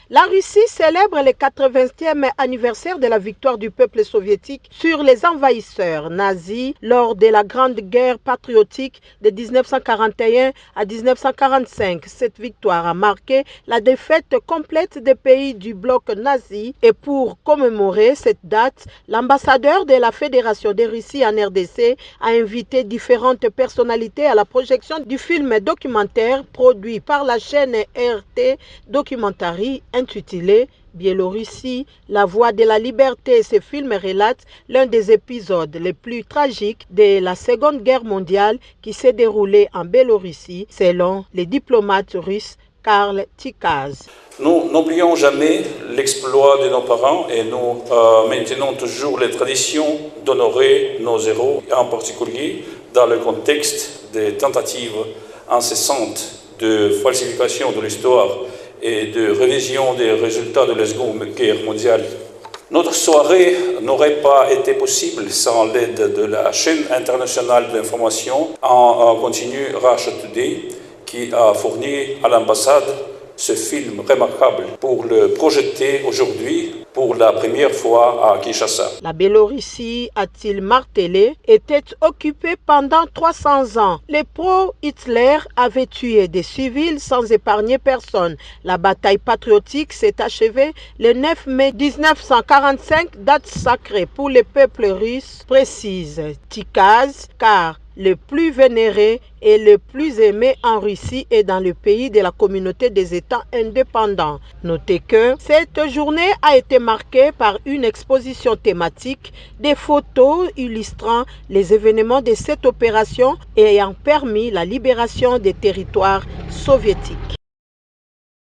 La Russie célèbre le 80e anniversaire de la victoire du peuple soviétique sur les envahisseurs nazis lors de la Grande Guerre patriotique de 1941 à 1945. Cette victoire a marqué la défaite complète des pays du bloc nazi et pour commémorer cette date, l'ambassadeur de la Fédération de Russie en RDC a invité différentes personnalités à la projection du film documentaire produit par la chaîne RT Documentary intitulé Biélorussie, la voie de la liberté. Ce film relate l'un des épisodes les plus tragiques de la Seconde Guerre mondiale qui s'est déroulée en Biélorussie, selon les diplomates russes Karl Tikaz. Nous n'oublions jamais l'exploit de nos parents et nous maintenons toujours les traditions d'honorer nos héros, en particulier dans le contexte des tentatives incessantes de falsification de l'histoire et de révision des résultats de la Seconde Guerre mondiale. Notre soirée n'aurait pas été possible sans l'aide de la chaîne internationale d'information en continu Russia Today, qui a fourni à l'ambassade ce film remarquable pour le projeter aujourd'hui pour la première fois à Kinshasa. La Biélorussie, a-t-il martelé, était occupée pendant 300 ans. Les pro-Hitler avaient tué des civils sans épargner personne. La bataille patriotique s'est achevée le 9 mai 1945, date sacrée pour le peuple russe, précise Tikaz, car le plus vénéré et le plus aimé en Russie et dans le pays de la communauté des États indépendants. Notez que cette journée a été marquée par une exposition thématique, des photos illustrant les événements de cette opération et ayant permis la libération des territoires soviétiques.